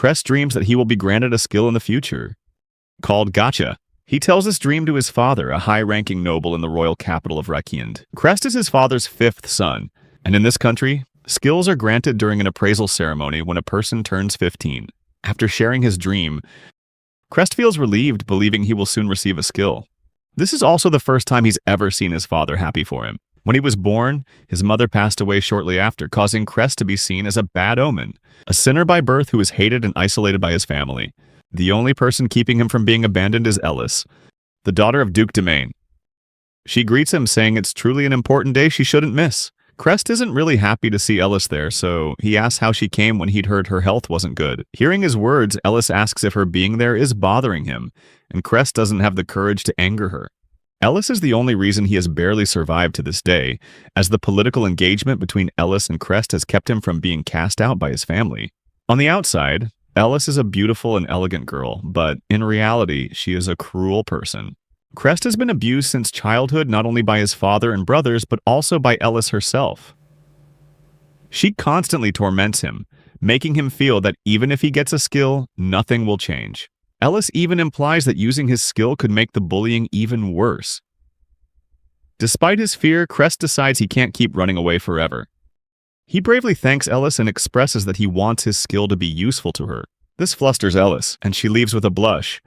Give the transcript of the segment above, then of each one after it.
Crest dreams that he will be granted a skill in the future, called Gotcha. He tells this dream to his father, a high-ranking noble in the royal capital of Isekai'd. Crest is his father's fifth son, and in this country, skills are granted during an appraisal ceremony when a person turns 15. After sharing his dream, Crest feels relieved, believing he will soon receive a skill. This is also the first time he's ever seen his father happy for him. When he was born, his mother passed away shortly after, causing Crest to be seen as a bad omen, a sinner by birth who is hated and isolated by his family. The only person keeping him from being abandoned is Ellis, the daughter of Duke Domain. She greets him, saying it's truly an important day she shouldn't miss. Crest isn't really happy to see Ellis there, so he asks how she came when he'd heard her health wasn't good. Hearing his words, Ellis asks if her being there is bothering him, and Crest doesn't have the courage to anger her. Ellis is the only reason he has barely survived to this day, as the political engagement between Ellis and Crest has kept him from being cast out by his family. On the outside, Ellis is a beautiful and elegant girl, but in reality, she is a cruel person. Crest has been abused since childhood, not only by his father and brothers, but also by Ellis herself. She constantly torments him, making him feel that even if he gets a skill, nothing will change. Ellis even implies that using his skill could make the bullying even worse. Despite his fear, Crest decides he can't keep running away forever. He bravely thanks Ellis and expresses that he wants his skill to be useful to her. This flusters Ellis, and she leaves with a blush,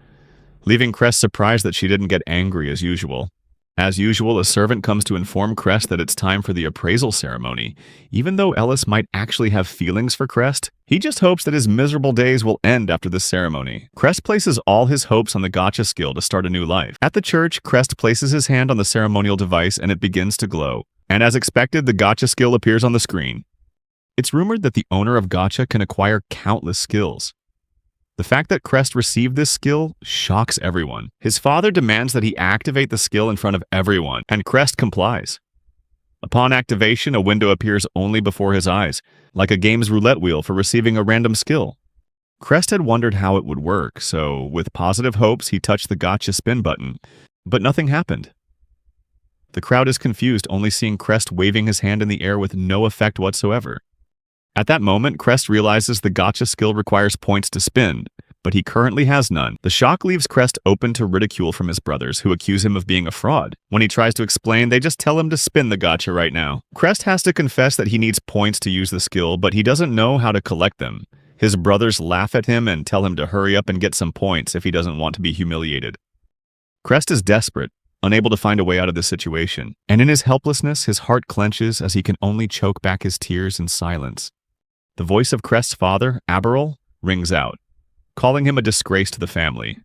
leaving Crest surprised that she didn't get angry as usual. As usual, a servant comes to inform Crest that it's time for the appraisal ceremony. Even though Ellis might actually have feelings for Crest, he just hopes that his miserable days will end after this ceremony. Crest places all his hopes on the Gotcha skill to start a new life. At the church, Crest places his hand on the ceremonial device and it begins to glow. And as expected, the Gotcha skill appears on the screen. It's rumored that the owner of Gotcha can acquire countless skills. The fact that Crest received this skill shocks everyone. His father demands that he activate the skill in front of everyone, and Crest complies. Upon activation, a window appears only before his eyes, like a game's roulette wheel for receiving a random skill. Crest had wondered how it would work, so with positive hopes, he touched the Gotcha spin button, but nothing happened. The crowd is confused, only seeing Crest waving his hand in the air with no effect whatsoever. At that moment, Crest realizes the Gotcha skill requires points to spin, but he currently has none. The shock leaves Crest open to ridicule from his brothers, who accuse him of being a fraud. When he tries to explain, they just tell him to spin the Gotcha right now. Crest has to confess that he needs points to use the skill, but he doesn't know how to collect them. His brothers laugh at him and tell him to hurry up and get some points if he doesn't want to be humiliated. Crest is desperate, unable to find a way out of this situation, and in his helplessness, his heart clenches as he can only choke back his tears in silence. The voice of Crest's father, Aberrol, rings out, calling him a disgrace to the family.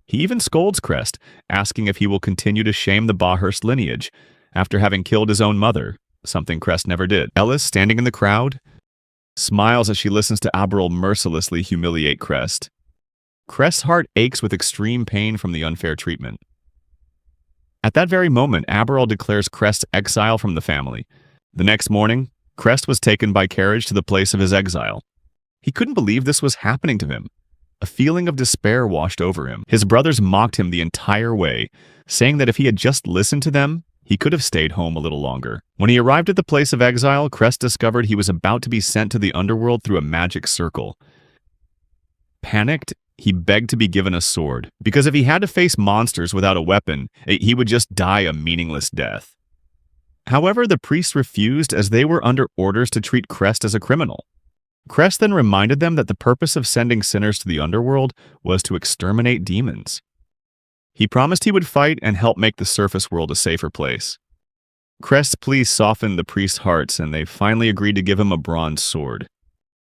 He even scolds Crest, asking if he will continue to shame the Bawhurst lineage after having killed his own mother, something Crest never did. Ellis, standing in the crowd, smiles as she listens to Aberrol mercilessly humiliate Crest. Crest's heart aches with extreme pain from the unfair treatment. At that very moment, Aberrol declares Crest's exile from the family. The next morning, Crest was taken by carriage to the place of his exile. He couldn't believe this was happening to him. A feeling of despair washed over him. His brothers mocked him the entire way, saying that if he had just listened to them, he could have stayed home a little longer. When he arrived at the place of exile, Crest discovered he was about to be sent to the underworld through a magic circle. Panicked, he begged to be given a sword, because if he had to face monsters without a weapon, he would just die a meaningless death. However, the priests refused as they were under orders to treat Crest as a criminal. Crest then reminded them that the purpose of sending sinners to the underworld was to exterminate demons. He promised he would fight and help make the surface world a safer place. Crest's plea softened the priests' hearts, and they finally agreed to give him a bronze sword.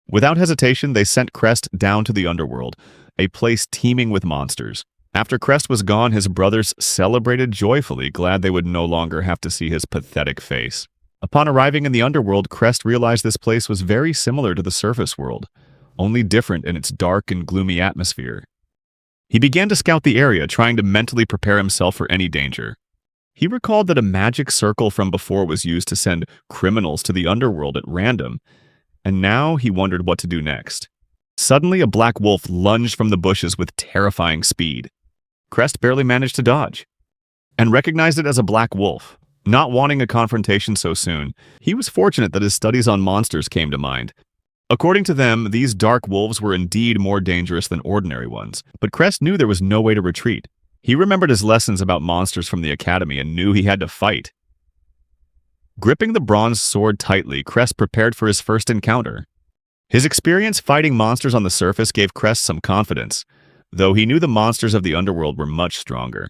Without hesitation, they sent Crest down to the underworld, a place teeming with monsters. After Crest was gone, his brothers celebrated joyfully, glad they would no longer have to see his pathetic face. Upon arriving in the underworld, Crest realized this place was very similar to the surface world, only different in its dark and gloomy atmosphere. He began to scout the area, trying to mentally prepare himself for any danger. He recalled that a magic circle from before was used to send criminals to the underworld at random, and now he wondered what to do next. Suddenly, a black wolf lunged from the bushes with terrifying speed. Crest barely managed to dodge, and recognized it as a black wolf. Not wanting a confrontation so soon, he was fortunate that his studies on monsters came to mind. According to them, these dark wolves were indeed more dangerous than ordinary ones, but Crest knew there was no way to retreat. He remembered his lessons about monsters from the academy and knew he had to fight. Gripping the bronze sword tightly, Crest prepared for his first encounter. His experience fighting monsters on the surface gave Crest some confidence, though he knew the monsters of the underworld were much stronger.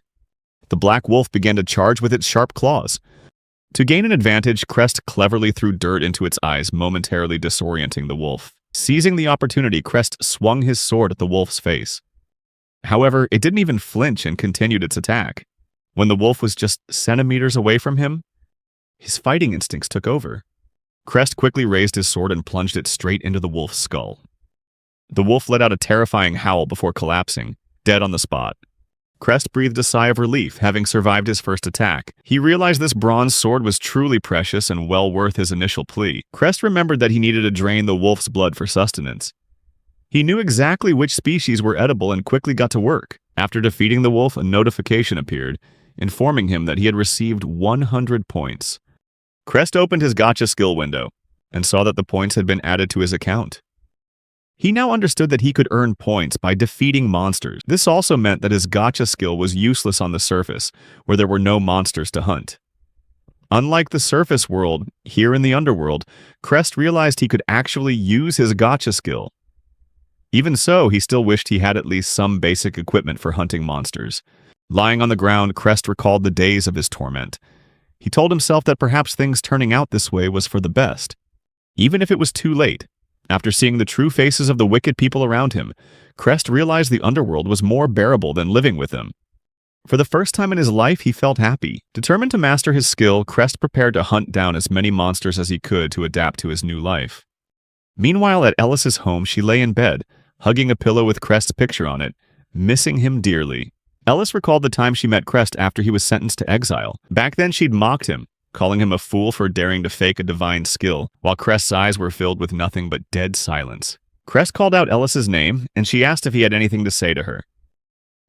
The black wolf began to charge with its sharp claws. To gain an advantage, Crest cleverly threw dirt into its eyes, momentarily disorienting the wolf. Seizing the opportunity, Crest swung his sword at the wolf's face. However, it didn't even flinch and continued its attack. When the wolf was just centimeters away from him, his fighting instincts took over. Crest quickly raised his sword and plunged it straight into the wolf's skull. The wolf let out a terrifying howl before collapsing, dead on the spot. Crest breathed a sigh of relief, having survived his first attack. He realized this bronze sword was truly precious and well worth his initial plea. Crest remembered that he needed to drain the wolf's blood for sustenance. He knew exactly which species were edible and quickly got to work. After defeating the wolf, a notification appeared, informing him that he had received 100 points. Crest opened his gacha skill window and saw that the points had been added to his account. He now understood that he could earn points by defeating monsters. This also meant that his gacha skill was useless on the surface, where there were no monsters to hunt. Unlike the surface world, here in the underworld, Crest realized he could actually use his gacha skill. Even so, he still wished he had at least some basic equipment for hunting monsters. Lying on the ground, Crest recalled the days of his torment. He told himself that perhaps things turning out this way was for the best. Even if it was too late, after seeing the true faces of the wicked people around him, Crest realized the underworld was more bearable than living with them. For the first time in his life, he felt happy. Determined to master his skill, Crest prepared to hunt down as many monsters as he could to adapt to his new life. Meanwhile, at Ellis's home, she lay in bed, hugging a pillow with Crest's picture on it, missing him dearly. Ellis recalled the time she met Crest after he was sentenced to exile. Back then, she'd mocked him, calling him a fool for daring to fake a divine skill, while Crest's eyes were filled with nothing but dead silence. Crest called out Ellis's name, and she asked if he had anything to say to her.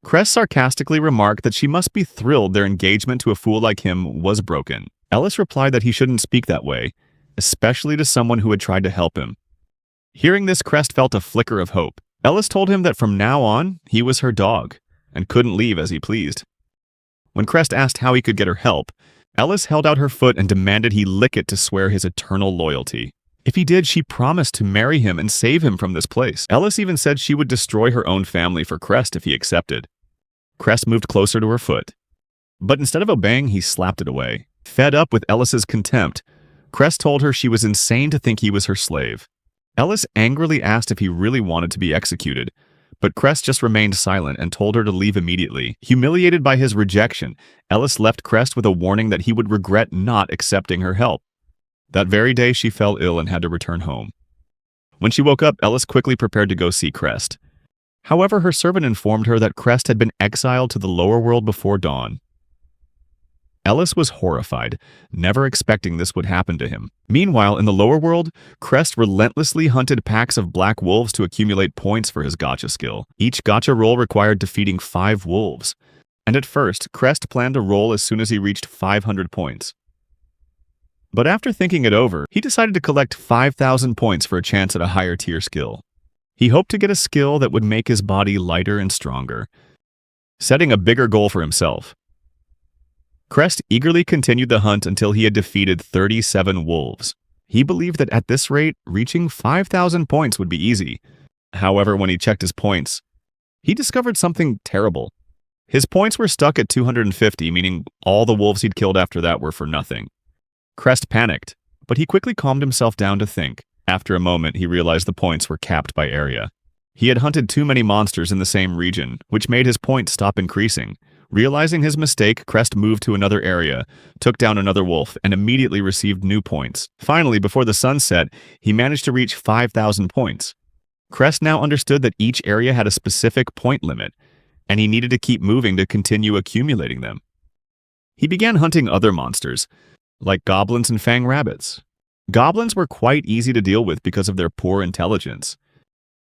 Crest sarcastically remarked that she must be thrilled their engagement to a fool like him was broken. Ellis replied that he shouldn't speak that way, especially to someone who had tried to help him. Hearing this, Crest felt a flicker of hope. Ellis told him that from now on, he was her dog, and couldn't leave as he pleased. When Crest asked how he could get her help, Ellis held out her foot and demanded he lick it to swear his eternal loyalty. If he did, she promised to marry him and save him from this place. Ellis even said she would destroy her own family for Crest if he accepted. Crest moved closer to her foot, but instead of obeying, he slapped it away. Fed up with Ellis's contempt, Crest told her she was insane to think he was her slave. Ellis angrily asked if he really wanted to be executed, but Crest just remained silent and told her to leave immediately. Humiliated by his rejection, Ellis left Crest with a warning that he would regret not accepting her help. That very day, she fell ill and had to return home. When she woke up, Ellis quickly prepared to go see Crest. However, her servant informed her that Crest had been exiled to the lower world before dawn. Ellis was horrified, never expecting this would happen to him. Meanwhile, in the lower world, Crest relentlessly hunted packs of black wolves to accumulate points for his gacha skill. Each gacha roll required defeating 5 wolves, and at first, Crest planned to roll as soon as he reached 500 points. But after thinking it over, he decided to collect 5,000 points for a chance at a higher tier skill. He hoped to get a skill that would make his body lighter and stronger, setting a bigger goal for himself. Crest eagerly continued the hunt until he had defeated 37 wolves. He believed that at this rate, reaching 5,000 points would be easy. However, when he checked his points, he discovered something terrible. His points were stuck at 250, meaning all the wolves he'd killed after that were for nothing. Crest panicked, but he quickly calmed himself down to think. After a moment, he realized the points were capped by area. He had hunted too many monsters in the same region, which made his points stop increasing. Realizing his mistake, Crest moved to another area, took down another wolf, and immediately received new points. Finally, before the sun set, he managed to reach 5,000 points. Crest now understood that each area had a specific point limit, and he needed to keep moving to continue accumulating them. He began hunting other monsters, like goblins and fang rabbits. Goblins were quite easy to deal with because of their poor intelligence.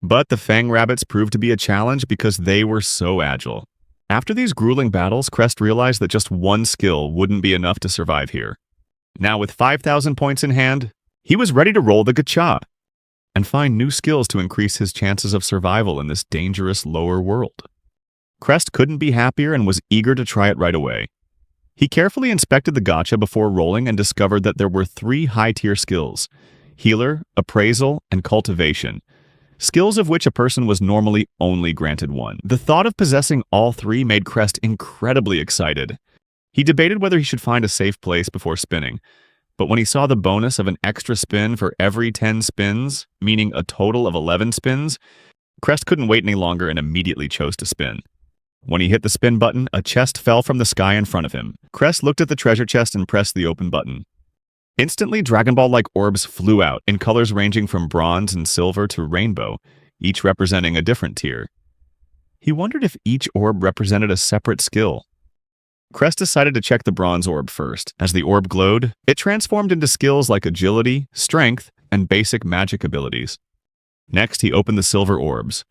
But the fang rabbits proved to be a challenge because they were so agile. After these grueling battles, Crest realized that just one skill wouldn't be enough to survive here. Now with 5,000 points in hand, he was ready to roll the gacha. and find new skills to increase his chances of survival in this dangerous lower world. Crest couldn't be happier and was eager to try it right away. He carefully inspected the gacha before rolling and discovered that there were 3 high-tier skills: Healer, Appraisal, and Cultivation, skills of which a person was normally only granted 1. The thought of possessing all 3 made Crest incredibly excited. He debated whether he should find a safe place before spinning, but when he saw the bonus of an extra spin for every 10 spins, meaning a total of 11 spins, Crest couldn't wait any longer and immediately chose to spin. When he hit the spin button, a chest fell from the sky in front of him. Crest looked at the treasure chest and pressed the open button. Instantly, Dragon Ball-like orbs flew out, in colors ranging from bronze and silver to rainbow, each representing a different tier. He wondered if each orb represented a separate skill. Crest decided to check the bronze orb first. As the orb glowed, it transformed into skills like agility, strength, and basic magic abilities. Next, he opened the silver orbs,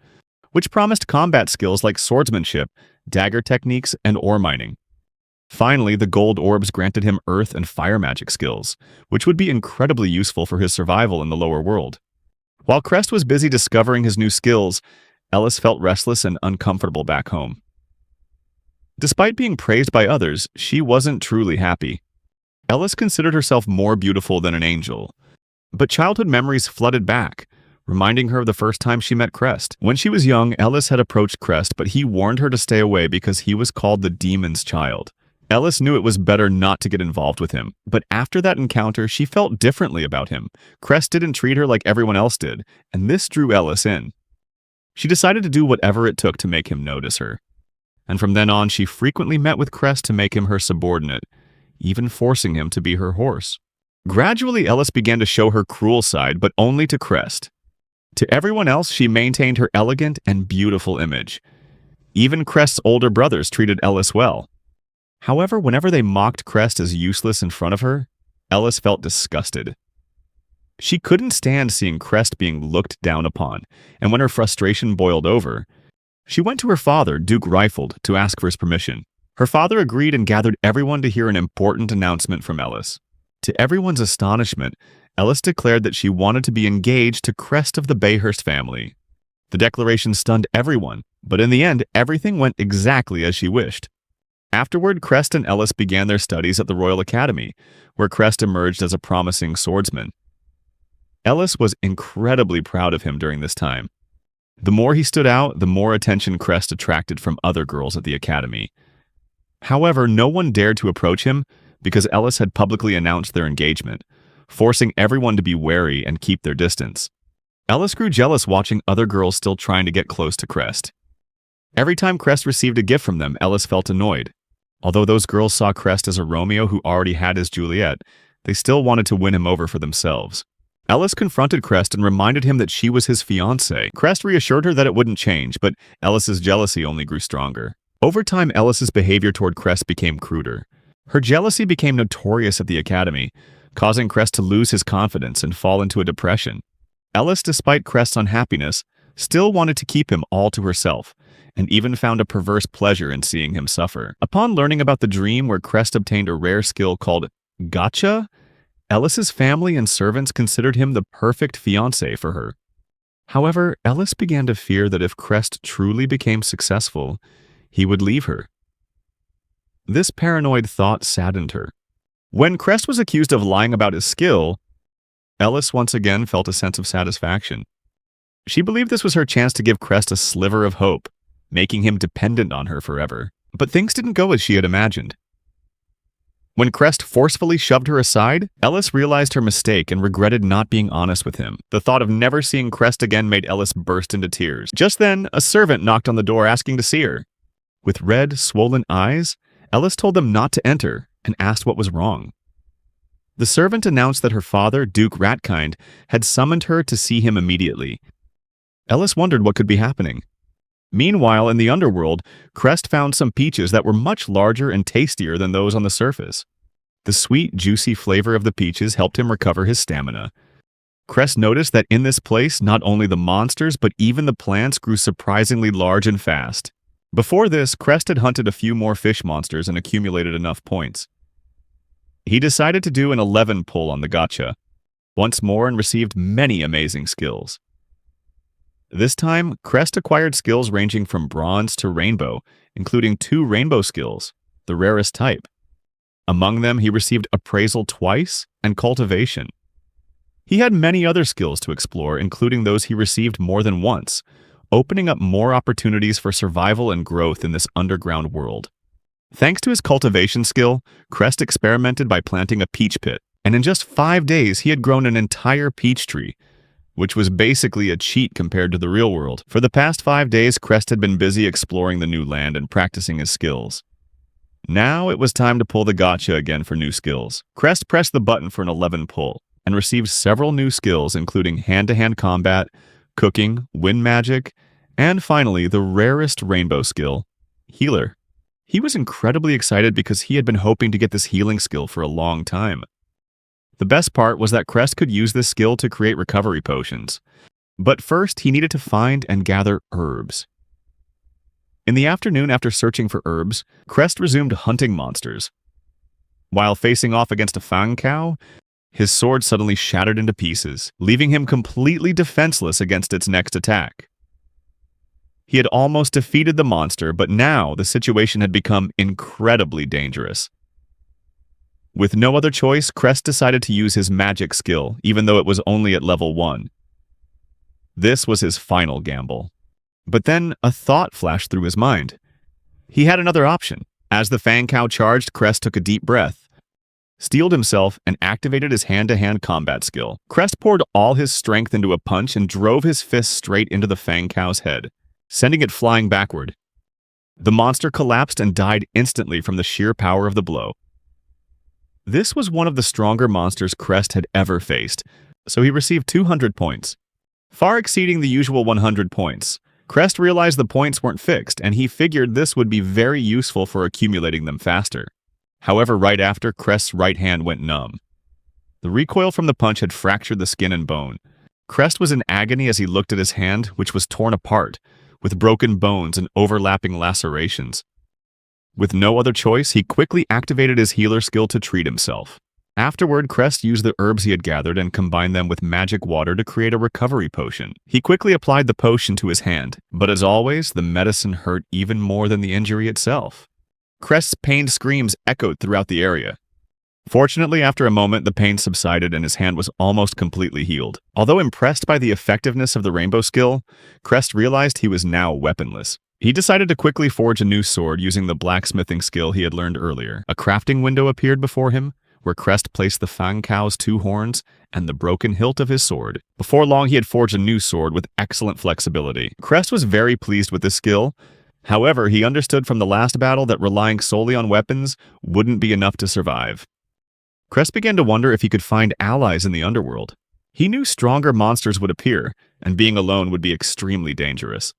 which promised combat skills like swordsmanship, dagger techniques, and ore mining. Finally, the gold orbs granted him earth and fire magic skills, which would be incredibly useful for his survival in the lower world. While Crest was busy discovering his new skills, Ellis felt restless and uncomfortable back home. Despite being praised by others, she wasn't truly happy. Ellis considered herself more beautiful than an angel, but childhood memories flooded back, reminding her of the first time she met Crest. When she was young, Ellis had approached Crest, but he warned her to stay away because he was called the Demon's Child. Ellis knew it was better not to get involved with him, but after that encounter, she felt differently about him. Crest didn't treat her like everyone else did, and this drew Ellis in. She decided to do whatever it took to make him notice her. And from then on, she frequently met with Crest to make him her subordinate, even forcing him to be her horse. Gradually, Ellis began to show her cruel side, but only to Crest. To everyone else, she maintained her elegant and beautiful image. Even Crest's older brothers treated Ellis well. However, whenever they mocked Crest as useless in front of her, Ellis felt disgusted. She couldn't stand seeing Crest being looked down upon, and when her frustration boiled over, she went to her father, Duke Rifled, to ask for his permission. Her father agreed and gathered everyone to hear an important announcement from Ellis. To everyone's astonishment, Ellis declared that she wanted to be engaged to Crest of the Bayhurst family. The declaration stunned everyone, but in the end, everything went exactly as she wished. Afterward, Crest and Ellis began their studies at the Royal Academy, where Crest emerged as a promising swordsman. Ellis was incredibly proud of him during this time. The more he stood out, the more attention Crest attracted from other girls at the academy. However, no one dared to approach him because Ellis had publicly announced their engagement, forcing everyone to be wary and keep their distance. Ellis grew jealous watching other girls still trying to get close to Crest. Every time Crest received a gift from them, Ellis felt annoyed. Although those girls saw Crest as a Romeo who already had his Juliet, they still wanted to win him over for themselves. Ellis confronted Crest and reminded him that she was his fiancée. Crest reassured her that it wouldn't change, but Ellis's jealousy only grew stronger. Over time, Ellis's behavior toward Crest became cruder. Her jealousy became notorious at the academy, causing Crest to lose his confidence and fall into a depression. Ellis, despite Crest's unhappiness, still wanted to keep him all to herself, and even found a perverse pleasure in seeing him suffer. Upon learning about the dream where Crest obtained a rare skill called gacha, Ellis's family and servants considered him the perfect fiancé for her. However, Ellis began to fear that if Crest truly became successful, he would leave her. This paranoid thought saddened her. When Crest was accused of lying about his skill, Ellis once again felt a sense of satisfaction. She believed this was her chance to give Crest a sliver of hope, making him dependent on her forever. But things didn't go as she had imagined. When Crest forcefully shoved her aside, Ellis realized her mistake and regretted not being honest with him. The thought of never seeing Crest again made Ellis burst into tears. Just then, a servant knocked on the door asking to see her. With red, swollen eyes, Ellis told them not to enter and asked what was wrong. The servant announced that her father, Duke Ratkind, had summoned her to see him immediately. Ellis wondered what could be happening. Meanwhile, in the underworld, Crest found some peaches that were much larger and tastier than those on the surface. The sweet, juicy flavor of the peaches helped him recover his stamina. Crest noticed that in this place, not only the monsters, but even the plants grew surprisingly large and fast. Before this, Crest had hunted a few more fish monsters and accumulated enough points. He decided to do an 11 pull on the gacha. once more and received many amazing skills. This time, Crest acquired skills ranging from bronze to rainbow, including 2 rainbow skills, the rarest type. Among them, he received appraisal twice and cultivation. He had many other skills to explore, including those he received more than once, opening up more opportunities for survival and growth in this underground world. Thanks to his cultivation skill, Crest experimented by planting a peach pit, and in just 5 days he had grown an entire peach tree, which was basically a cheat compared to the real world. For the past 5 days, Crest had been busy exploring the new land and practicing his skills. Now it was time to pull the gacha again for new skills. Crest pressed the button for an 11 pull, and received several new skills including hand-to-hand combat, cooking, wind magic, and finally the rarest rainbow skill, healer. He was incredibly excited because he had been hoping to get this healing skill for a long time. The best part was that Crest could use this skill to create recovery potions. But first, he needed to find and gather herbs. In the afternoon, after searching for herbs, Crest resumed hunting monsters. While facing off against a fang cow, his sword suddenly shattered into pieces, leaving him completely defenseless against its next attack. He had almost defeated the monster, but now the situation had become incredibly dangerous. With no other choice, Crest decided to use his magic skill, even though it was only at level 1. This was his final gamble. But then a thought flashed through his mind. He had another option. As the fang cow charged, Crest took a deep breath, steeled himself, and activated his hand-to-hand combat skill. Crest poured all his strength into a punch and drove his fist straight into the fang cow's head, sending it flying backward. The monster collapsed and died instantly from the sheer power of the blow. This was one of the stronger monsters Crest had ever faced, so he received 200 points. Far exceeding the usual 100 points, Crest realized the points weren't fixed, and he figured this would be very useful for accumulating them faster. However, right after, Crest's right hand went numb. The recoil from the punch had fractured the skin and bone. Crest was in agony as he looked at his hand, which was torn apart, with broken bones and overlapping lacerations. With no other choice, he quickly activated his healer skill to treat himself. Afterward, Crest used the herbs he had gathered and combined them with magic water to create a recovery potion. He quickly applied the potion to his hand, but as always, the medicine hurt even more than the injury itself. Crest's pained screams echoed throughout the area. Fortunately, after a moment, the pain subsided and his hand was almost completely healed. Although impressed by the effectiveness of the rainbow skill, Crest realized he was now weaponless. He decided to quickly forge a new sword using the blacksmithing skill he had learned earlier. A crafting window appeared before him, where Crest placed the fang cow's 2 horns and the broken hilt of his sword. Before long, he had forged a new sword with excellent flexibility. Crest was very pleased with this skill. However, he understood from the last battle that relying solely on weapons wouldn't be enough to survive. Crest began to wonder if he could find allies in the underworld. He knew stronger monsters would appear, and being alone would be extremely dangerous.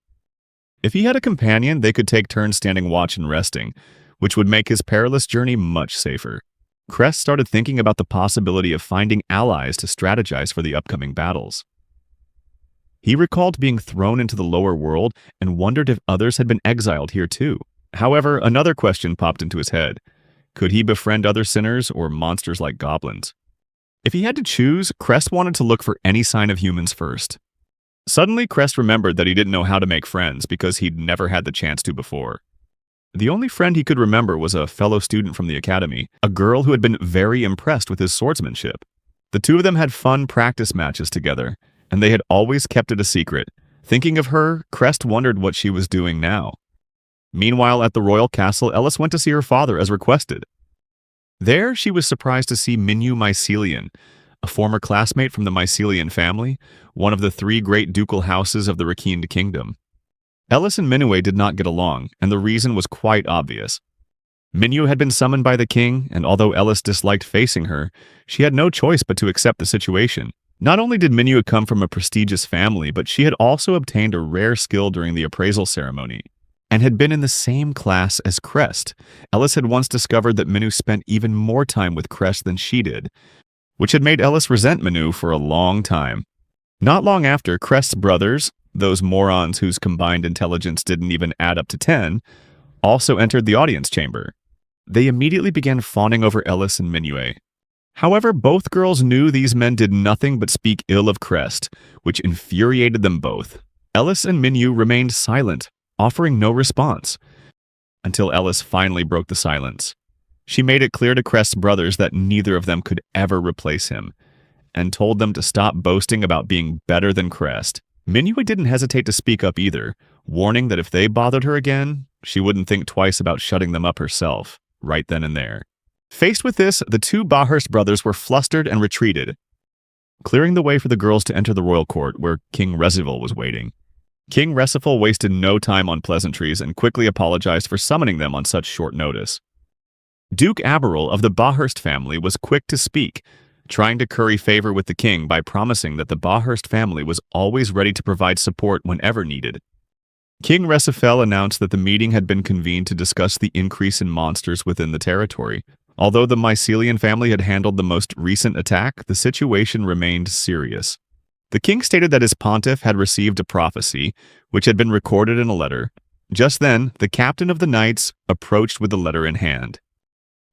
If he had a companion, they could take turns standing watch and resting, which would make his perilous journey much safer. Crest started thinking about the possibility of finding allies to strategize for the upcoming battles. He recalled being thrown into the lower world and wondered if others had been exiled here too. However, another question popped into his head. Could he befriend other sinners or monsters like goblins? If he had to choose, Crest wanted to look for any sign of humans first. Suddenly, Crest remembered that he didn't know how to make friends because he'd never had the chance to before. The only friend he could remember was a fellow student from the academy, a girl who had been very impressed with his swordsmanship. The two of them had fun practice matches together, and they had always kept it a secret. Thinking of her, Crest wondered what she was doing now. Meanwhile, at the royal castle, Ellis went to see her father as requested. There, she was surprised to see Minyu Mycelian, a former classmate from the Mycelian family, one of the 3 great ducal houses of the Rakind kingdom. Ellis and Minue did not get along, and the reason was quite obvious. Minyu had been summoned by the king, and although Ellis disliked facing her, she had no choice but to accept the situation. Not only did Minyu come from a prestigious family, but she had also obtained a rare skill during the appraisal ceremony, and had been in the same class as Crest. Ellis had once discovered that Minyu spent even more time with Crest than she did, which had made Ellis resent Minyu for a long time. Not long after, Crest's brothers, those morons whose combined intelligence didn't even add up to 10, also entered the audience chamber. They immediately began fawning over Ellis and Minue. However, both girls knew these men did nothing but speak ill of Crest, which infuriated them both. Ellis and Minyu remained silent, offering no response, until Ellis finally broke the silence. She made it clear to Crest's brothers that neither of them could ever replace him, and told them to stop boasting about being better than Crest. Minyu didn't hesitate to speak up either, warning that if they bothered her again, she wouldn't think twice about shutting them up herself, right then and there. Faced with this, the two Bahurst brothers were flustered and retreated, clearing the way for the girls to enter the royal court where King Resifal was waiting. King Resifal wasted no time on pleasantries and quickly apologized for summoning them on such short notice. Duke Aberrel of the Bahurst family was quick to speak, trying to curry favor with the king by promising that the Bahurst family was always ready to provide support whenever needed. King Resifal announced that the meeting had been convened to discuss the increase in monsters within the territory. Although the Mycelian family had handled the most recent attack, the situation remained serious. The king stated that his pontiff had received a prophecy, which had been recorded in a letter. Just then, the captain of the knights approached with the letter in hand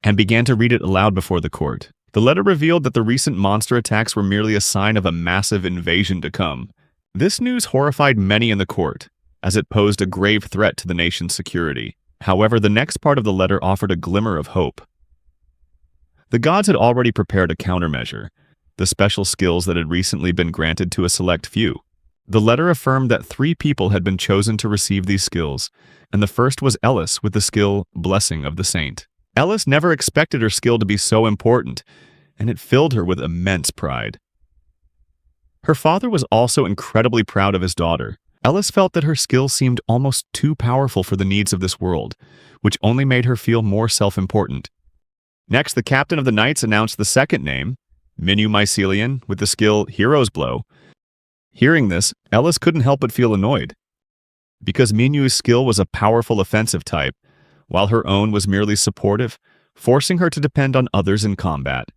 and began to read it aloud before the court. The letter revealed that the recent monster attacks were merely a sign of a massive invasion to come. This news horrified many in the court, as it posed a grave threat to the nation's security. However, the next part of the letter offered a glimmer of hope. The gods had already prepared a countermeasure, the special skills that had recently been granted to a select few. The letter affirmed that 3 people had been chosen to receive these skills, and the first was Ellis with the skill Blessing of the Saint. Ellis never expected her skill to be so important, and it filled her with immense pride. Her father was also incredibly proud of his daughter. Ellis felt that her skill seemed almost too powerful for the needs of this world, which only made her feel more self-important. Next, the captain of the knights announced the second name, Minyu Mycelian, with the skill Hero's Blow. Hearing this, Ellis couldn't help but feel annoyed, because Minyu's skill was a powerful offensive type, while her own was merely supportive, forcing her to depend on others in combat.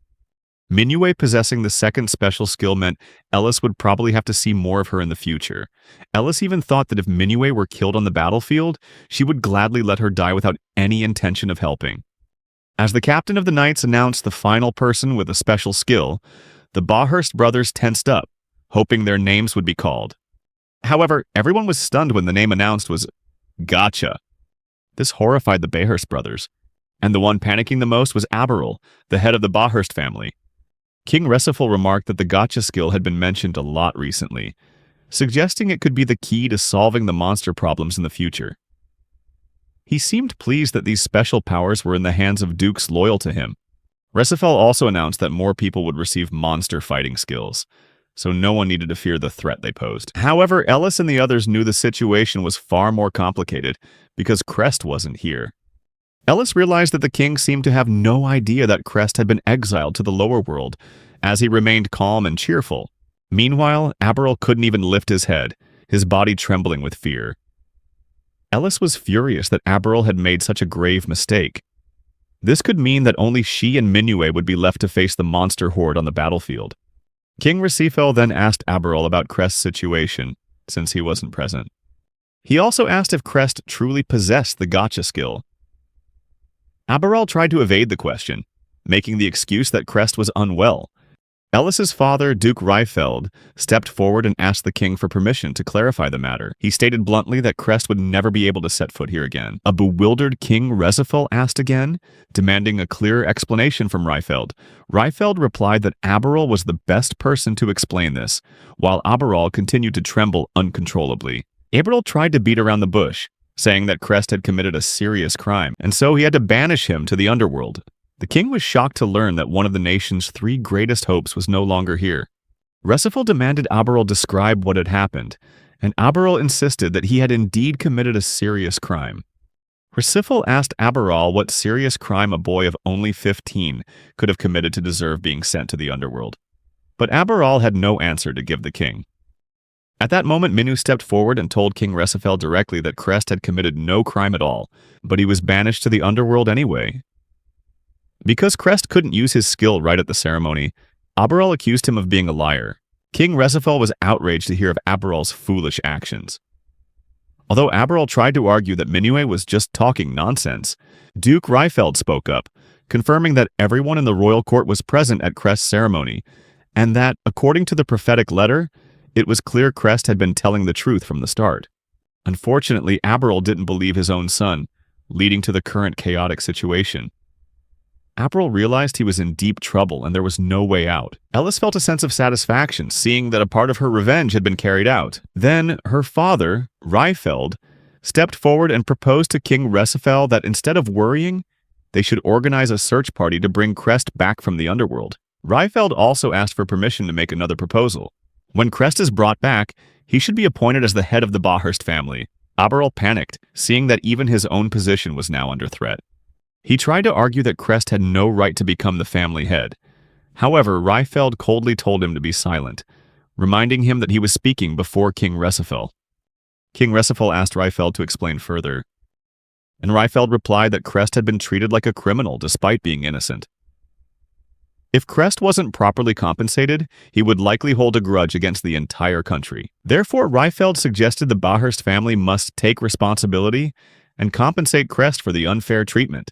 Minyu possessing the second special skill meant Ellis would probably have to see more of her in the future. Ellis even thought that if Minyu were killed on the battlefield, she would gladly let her die without any intention of helping. As the captain of the knights announced the final person with a special skill, the Bahurst brothers tensed up, hoping their names would be called. However, everyone was stunned when the name announced was Gotcha. This horrified the Bahurst brothers, and the one panicking the most was Aberrel, the head of the Bahurst family. King Resifal remarked that the Gotcha skill had been mentioned a lot recently, suggesting it could be the key to solving the monster problems in the future. He seemed pleased that these special powers were in the hands of dukes loyal to him. Resifal also announced that more people would receive monster fighting skills, so no one needed to fear the threat they posed. However, Ellis and the others knew the situation was far more complicated because Crest wasn't here. Ellis realized that the king seemed to have no idea that Crest had been exiled to the lower world, as he remained calm and cheerful. Meanwhile, Aberrel couldn't even lift his head, his body trembling with fear. Ellis was furious that Aberrel had made such a grave mistake. This could mean that only she and Minyu would be left to face the monster horde on the battlefield. King Resifal then asked Aberrel about Crest's situation, since he wasn't present. He also asked if Crest truly possessed the Gotcha skill. Aberrel tried to evade the question, making the excuse that Crest was unwell. Ellis's father, Duke Ryfeld, stepped forward and asked the king for permission to clarify the matter. He stated bluntly that Crest would never be able to set foot here again. A bewildered King Resifal asked again, demanding a clear explanation from Ryfeld. Ryfeld replied that Aberrel was the best person to explain this, while Aberrel continued to tremble uncontrollably. Aberrel tried to beat around the bush, saying that Crest had committed a serious crime, and so he had to banish him to the underworld. The king was shocked to learn that one of the nation's 3 greatest hopes was no longer here. Resifal demanded Aberrel describe what had happened, and Aberrel insisted that he had indeed committed a serious crime. Resifal asked Aberrel what serious crime a boy of only 15 could have committed to deserve being sent to the underworld. But Aberrel had no answer to give the king. At that moment, Minyu stepped forward and told King Resifal directly that Crest had committed no crime at all, but he was banished to the underworld anyway. Because Crest couldn't use his skill right at the ceremony, Aberrel accused him of being a liar. King Resifal was outraged to hear of Aberrel's foolish actions. Although Aberrel tried to argue that Minyu was just talking nonsense, Duke Ryfeld spoke up, confirming that everyone in the royal court was present at Crest's ceremony, and that, according to the prophetic letter, it was clear Crest had been telling the truth from the start. Unfortunately, Aberrel didn't believe his own son, leading to the current chaotic situation. Aberrel realized he was in deep trouble and there was no way out. Ellis felt a sense of satisfaction, seeing that a part of her revenge had been carried out. Then, her father, Ryfeld, stepped forward and proposed to King Resifel that instead of worrying, they should organize a search party to bring Crest back from the underworld. Ryfeld also asked for permission to make another proposal. When Crest is brought back, he should be appointed as the head of the Bahurst family. Aberrel panicked, seeing that even his own position was now under threat. He tried to argue that Crest had no right to become the family head. However, Ryfeld coldly told him to be silent, reminding him that he was speaking before King Resifel. King Resifel asked Ryfeld to explain further, and Ryfeld replied that Crest had been treated like a criminal despite being innocent. If Crest wasn't properly compensated, he would likely hold a grudge against the entire country. Therefore, Ryfeld suggested the Bahurst family must take responsibility and compensate Crest for the unfair treatment.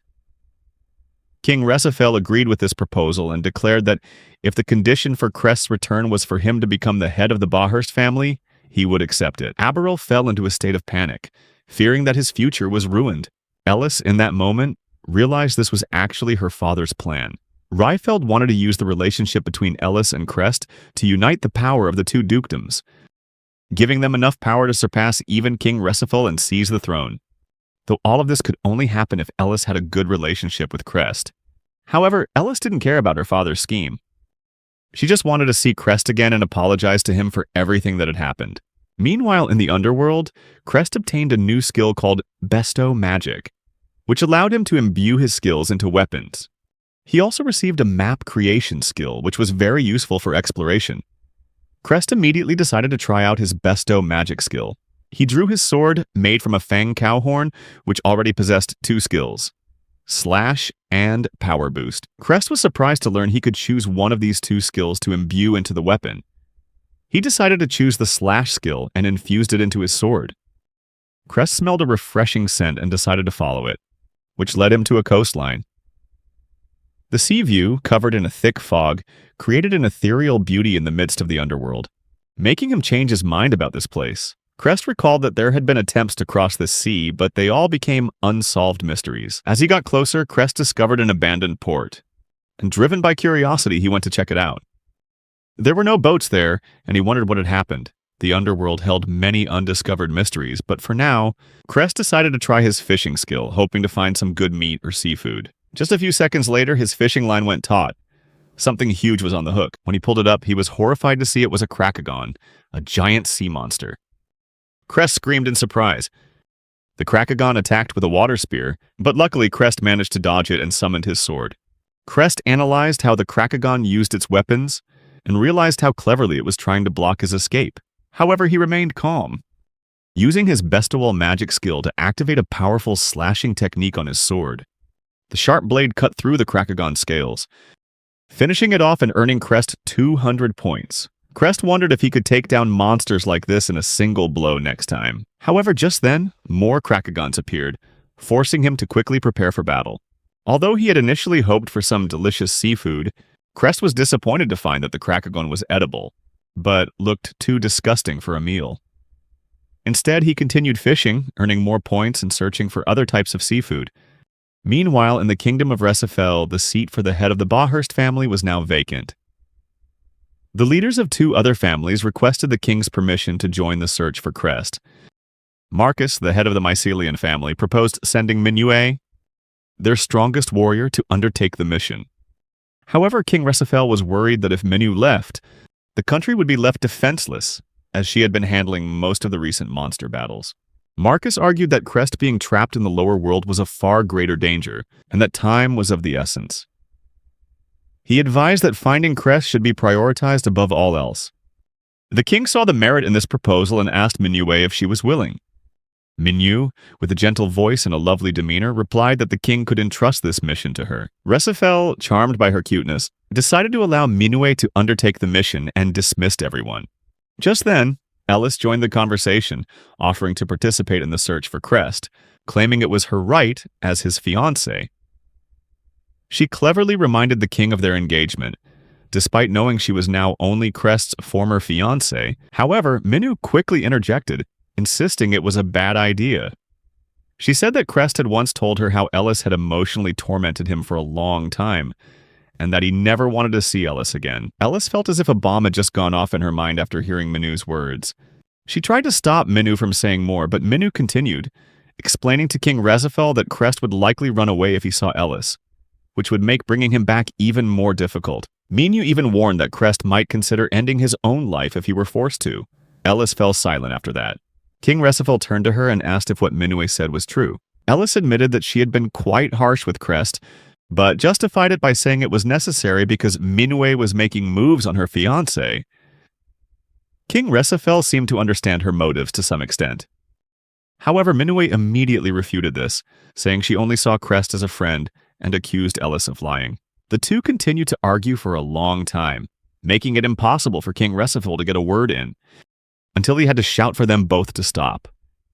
King Resifel agreed with this proposal and declared that if the condition for Crest's return was for him to become the head of the Bahurst family, he would accept it. Aberrel fell into a state of panic, fearing that his future was ruined. Ellis, in that moment, realized this was actually her father's plan. Ryfeld wanted to use the relationship between Ellis and Crest to unite the power of the two dukedoms, giving them enough power to surpass even King Resifel and seize the throne. Though all of this could only happen if Ellis had a good relationship with Crest. However, Ellis didn't care about her father's scheme. She just wanted to see Crest again and apologize to him for everything that had happened. Meanwhile, in the underworld, Crest obtained a new skill called Bestow Magic, which allowed him to imbue his skills into weapons. He also received a map creation skill, which was very useful for exploration. Crest immediately decided to try out his Bestow Magic skill. He drew his sword, made from a fang cow horn, which already possessed two skills, Slash and Power Boost. Crest was surprised to learn he could choose one of these two skills to imbue into the weapon. He decided to choose the Slash skill and infused it into his sword. Crest smelled a refreshing scent and decided to follow it, which led him to a coastline. The sea view, covered in a thick fog, created an ethereal beauty in the midst of the underworld, making him change his mind about this place. Crest recalled that there had been attempts to cross the sea, but they all became unsolved mysteries. As he got closer, Crest discovered an abandoned port, and driven by curiosity, he went to check it out. There were no boats there, and he wondered what had happened. The underworld held many undiscovered mysteries, but for now, Crest decided to try his fishing skill, hoping to find some good meat or seafood. Just a few seconds later, his fishing line went taut. Something huge was on the hook. When he pulled it up, he was horrified to see it was a Krakagon, a giant sea monster. Crest screamed in surprise. The Krakagon attacked with a water spear, but luckily Crest managed to dodge it and summoned his sword. Crest analyzed how the Krakagon used its weapons and realized how cleverly it was trying to block his escape. However, he remained calm, using his Bestowal magic skill to activate a powerful slashing technique on his sword. The sharp blade cut through the Krakagon's scales, finishing it off and earning Crest 200 points. Crest wondered if he could take down monsters like this in a single blow next time. However, just then, more Krakagons appeared, forcing him to quickly prepare for battle. Although he had initially hoped for some delicious seafood, Crest was disappointed to find that the Krakagon was edible, but looked too disgusting for a meal. Instead, he continued fishing, earning more points and searching for other types of seafood. Meanwhile, in the kingdom of Resifel, the seat for the head of the Bahurst family was now vacant. The leaders of two other families requested the king's permission to join the search for Crest. Marcus, the head of the Mycelian family, proposed sending Minue, their strongest warrior, to undertake the mission. However, King Resifel was worried that if Minu left, the country would be left defenseless, as she had been handling most of the recent monster battles. Marcus argued that Crest being trapped in the lower world was a far greater danger, and that time was of the essence. He advised that finding Crest should be prioritized above all else. The king saw the merit in this proposal and asked Minue if she was willing. Minu, with a gentle voice and a lovely demeanor, replied that the king could entrust this mission to her. Resifel, charmed by her cuteness, decided to allow Minue to undertake the mission and dismissed everyone. Just then, Ellis joined the conversation, offering to participate in the search for Crest, claiming it was her right as his fiancée. She cleverly reminded the king of their engagement, despite knowing she was now only Crest's former fiancé. However, Minu quickly interjected, insisting it was a bad idea. She said that Crest had once told her how Ellis had emotionally tormented him for a long time, and that he never wanted to see Ellis again. Ellis felt as if a bomb had just gone off in her mind after hearing Minu's words. She tried to stop Minu from saying more, but Minu continued, explaining to King Resifel that Crest would likely run away if he saw Ellis, which would make bringing him back even more difficult. Minu even warned that Crest might consider ending his own life if he were forced to. Ellis fell silent after that. King Resifel turned to her and asked if what Minue said was true. Ellis admitted that she had been quite harsh with Crest, but justified it by saying it was necessary because Minue was making moves on her fiancé. King Resifel seemed to understand her motives to some extent. However, Minue immediately refuted this, saying she only saw Crest as a friend and accused Ellis of lying. The two continued to argue for a long time, making it impossible for King Resifel to get a word in, until he had to shout for them both to stop.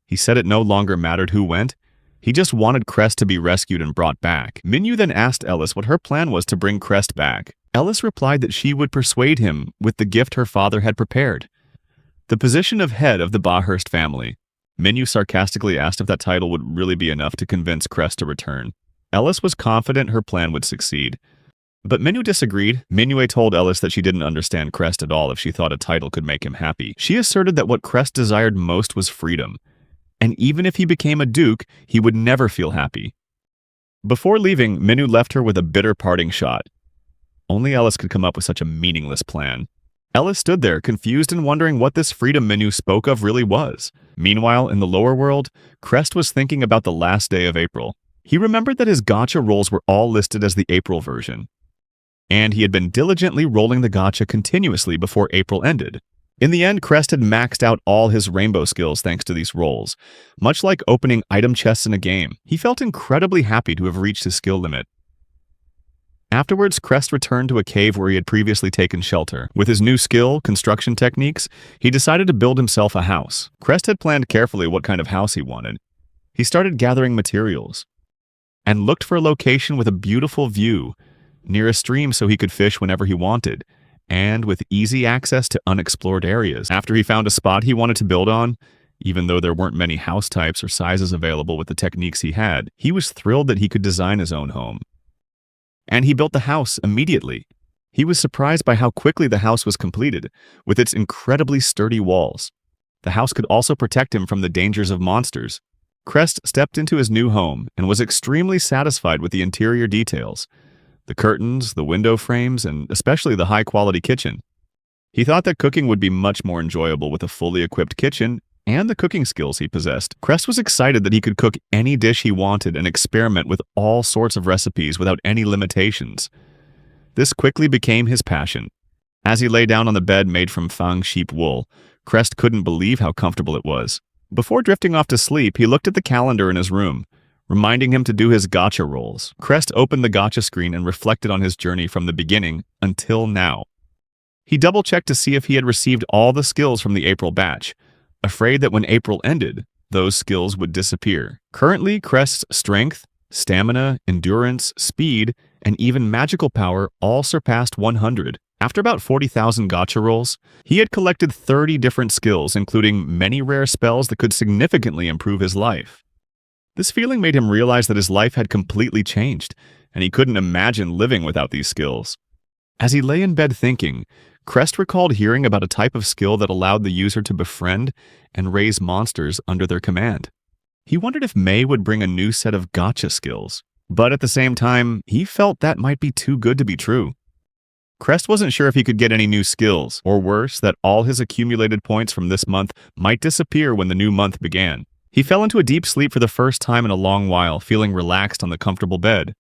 He said it no longer mattered who went. He just wanted Crest to be rescued and brought back. Minu then asked Ellis what her plan was to bring Crest back. Ellis replied that she would persuade him with the gift her father had prepared, the position of head of the Bahurst family. Minu sarcastically asked if that title would really be enough to convince Crest to return. Ellis was confident her plan would succeed, but Minu disagreed. Minue told Ellis that she didn't understand Crest at all if she thought a title could make him happy. She asserted that what Crest desired most was freedom, and even if he became a duke, he would never feel happy. Before leaving, Minu left her with a bitter parting shot. Only Ellis could come up with such a meaningless plan. Ellis stood there, confused and wondering what this freedom Minu spoke of really was. Meanwhile, in the lower world, Crest was thinking about the last day of April. He remembered that his gacha rolls were all listed as the April version, and he had been diligently rolling the gacha continuously before April ended. In the end, Crest had maxed out all his rainbow skills thanks to these rolls. Much like opening item chests in a game, he felt incredibly happy to have reached his skill limit. Afterwards, Crest returned to a cave where he had previously taken shelter. With his new skill, construction techniques, he decided to build himself a house. Crest had planned carefully what kind of house he wanted. He started gathering materials and looked for a location with a beautiful view near a stream so he could fish whenever he wanted, and with easy access to unexplored areas. After he found a spot he wanted to build on, even though there weren't many house types or sizes available with the techniques he had, he was thrilled that he could design his own home. And he built the house immediately. He was surprised by how quickly the house was completed, with its incredibly sturdy walls. The house could also protect him from the dangers of monsters. Crest stepped into his new home and was extremely satisfied with the interior details, the curtains, the window frames, and especially the high-quality kitchen. He thought that cooking would be much more enjoyable with a fully equipped kitchen and the cooking skills he possessed. Crest was excited that he could cook any dish he wanted and experiment with all sorts of recipes without any limitations. This quickly became his passion. As he lay down on the bed made from Fang sheep wool, Crest couldn't believe how comfortable it was. Before drifting off to sleep, he looked at the calendar in his room, reminding him to do his gacha rolls. Crest opened the gacha screen and reflected on his journey from the beginning until now. He double-checked to see if he had received all the skills from the April batch, afraid that when April ended, those skills would disappear. Currently, Crest's strength, stamina, endurance, speed, and even magical power all surpassed 100. After about 40,000 gacha rolls, he had collected 30 different skills, including many rare spells that could significantly improve his life. This feeling made him realize that his life had completely changed, and he couldn't imagine living without these skills. As he lay in bed thinking, Crest recalled hearing about a type of skill that allowed the user to befriend and raise monsters under their command. He wondered if May would bring a new set of gacha skills, but at the same time, he felt that might be too good to be true. Crest wasn't sure if he could get any new skills, or worse, that all his accumulated points from this month might disappear when the new month began. He fell into a deep sleep for the first time in a long while, feeling relaxed on the comfortable bed.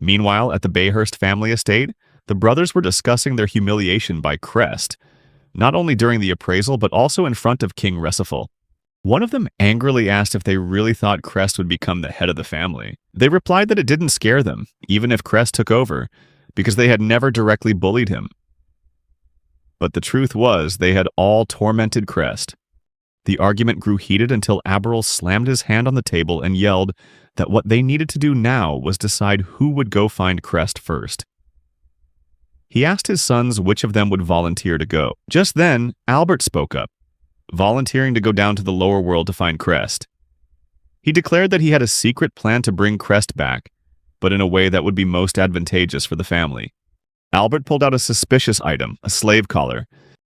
Meanwhile, at the Bayhurst family estate, the brothers were discussing their humiliation by Crest, not only during the appraisal but also in front of King Resifel. One of them angrily asked if they really thought Crest would become the head of the family. They replied that it didn't scare them, even if Crest took over, because they had never directly bullied him. But the truth was, they had all tormented Crest. The argument grew heated until Aberrel slammed his hand on the table and yelled that what they needed to do now was decide who would go find Crest first. He asked his sons which of them would volunteer to go. Just then, Albert spoke up, volunteering to go down to the lower world to find Crest. He declared that he had a secret plan to bring Crest back, but in a way that would be most advantageous for the family. Albert pulled out a suspicious item, a slave collar,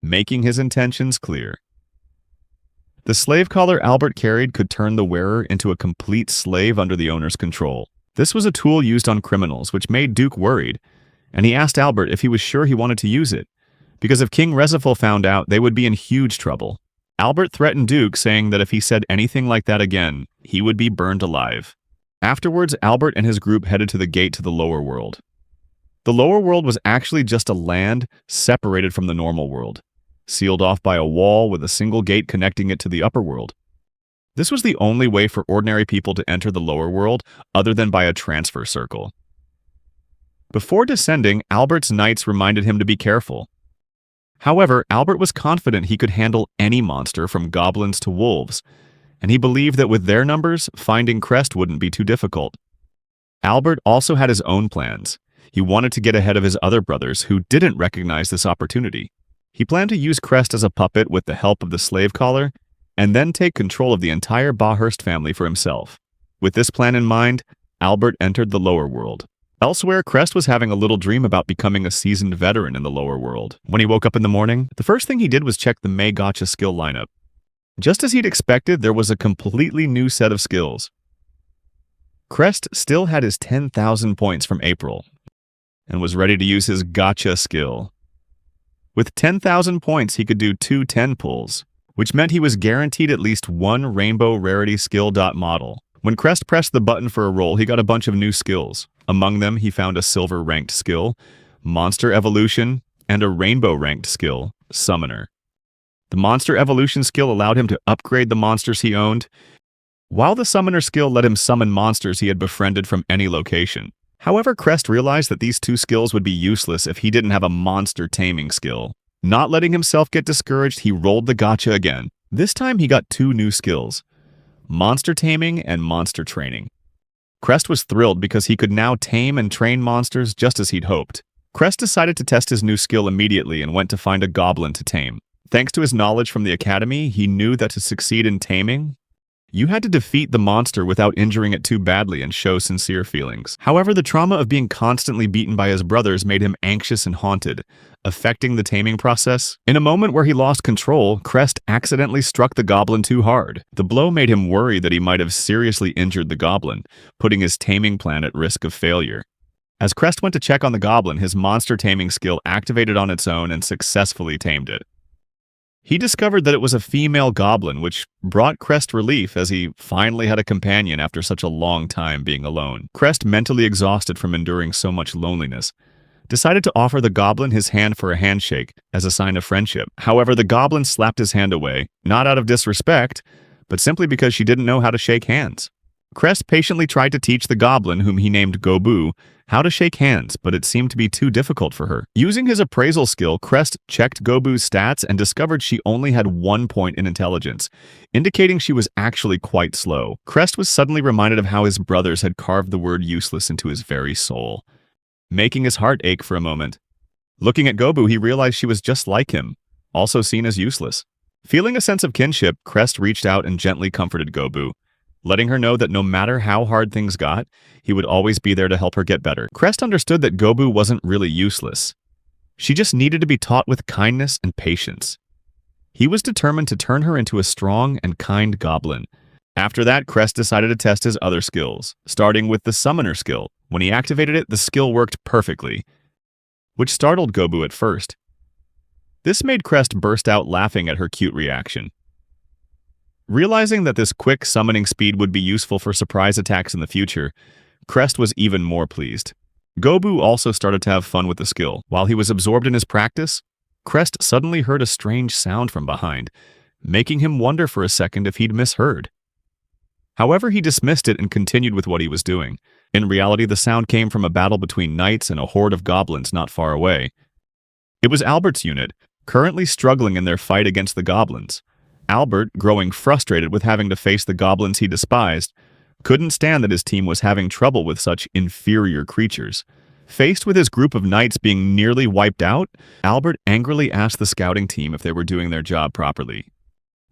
making his intentions clear. The slave collar Albert carried could turn the wearer into a complete slave under the owner's control. This was a tool used on criminals, which made Duke worried, and he asked Albert if he was sure he wanted to use it, because if King Rezafel found out, they would be in huge trouble. Albert threatened Duke, saying that if he said anything like that again, he would be burned alive. Afterwards, Albert and his group headed to the gate to the lower world. The lower world was actually just a land separated from the normal world, sealed off by a wall with a single gate connecting it to the upper world. This was the only way for ordinary people to enter the lower world other than by a transfer circle. Before descending, Albert's knights reminded him to be careful. However, Albert was confident he could handle any monster from goblins to wolves, and he believed that with their numbers, finding Crest wouldn't be too difficult. Albert also had his own plans. He wanted to get ahead of his other brothers who didn't recognize this opportunity. He planned to use Crest as a puppet with the help of the slave collar, and then take control of the entire Bahurst family for himself. With this plan in mind, Albert entered the lower world. Elsewhere, Crest was having a little dream about becoming a seasoned veteran in the lower world. When he woke up in the morning, the first thing he did was check the May Gotcha skill lineup. Just as he'd expected, there was a completely new set of skills. Crest still had his 10,000 points from April, and was ready to use his Gotcha skill. With 10,000 points, he could do 2 10 pulls, which meant he was guaranteed at least one rainbow rarity skill model. When Crest pressed the button for a roll, he got a bunch of new skills. Among them, he found a silver-ranked skill, Monster Evolution, and a rainbow-ranked skill, Summoner. The Monster Evolution skill allowed him to upgrade the monsters he owned, while the Summoner skill let him summon monsters he had befriended from any location. However, Crest realized that these two skills would be useless if he didn't have a monster taming skill. Not letting himself get discouraged, he rolled the gotcha again. This time he got 2 new skills, Monster Taming and Monster Training. Crest was thrilled because he could now tame and train monsters just as he'd hoped. Crest decided to test his new skill immediately and went to find a goblin to tame. Thanks to his knowledge from the academy, he knew that to succeed in taming, you had to defeat the monster without injuring it too badly and show sincere feelings. However, the trauma of being constantly beaten by his brothers made him anxious and haunted, affecting the taming process. In a moment where he lost control, Crest accidentally struck the goblin too hard. The blow made him worry that he might have seriously injured the goblin, putting his taming plan at risk of failure. As Crest went to check on the goblin, his monster taming skill activated on its own and successfully tamed it. He discovered that it was a female goblin, which brought Crest relief as he finally had a companion after such a long time being alone. Crest, mentally exhausted from enduring so much loneliness, decided to offer the goblin his hand for a handshake as a sign of friendship. However, the goblin slapped his hand away, not out of disrespect, but simply because she didn't know how to shake hands. Crest patiently tried to teach the goblin, whom he named Gobu, how to shake hands, but it seemed to be too difficult for her. Using his appraisal skill, Crest checked Gobu's stats and discovered she only had 1 point in intelligence, indicating she was actually quite slow. Crest was suddenly reminded of how his brothers had carved the word useless into his very soul, making his heart ache for a moment. Looking at Gobu, he realized she was just like him, also seen as useless. Feeling a sense of kinship, Crest reached out and gently comforted Gobu, letting her know that no matter how hard things got, he would always be there to help her get better. Crest understood that Gobu wasn't really useless. She just needed to be taught with kindness and patience. He was determined to turn her into a strong and kind goblin. After that, Crest decided to test his other skills, starting with the Summoner skill. When he activated it, the skill worked perfectly, which startled Gobu at first. This made Crest burst out laughing at her cute reaction. Realizing that this quick summoning speed would be useful for surprise attacks in the future, Crest was even more pleased. Gobu also started to have fun with the skill. While he was absorbed in his practice, Crest suddenly heard a strange sound from behind, making him wonder for a second if he'd misheard. However, he dismissed it and continued with what he was doing. In reality, the sound came from a battle between knights and a horde of goblins not far away. It was Albert's unit, currently struggling in their fight against the goblins. Albert, growing frustrated with having to face the goblins he despised, couldn't stand that his team was having trouble with such inferior creatures. Faced with his group of knights being nearly wiped out, Albert angrily asked the scouting team if they were doing their job properly.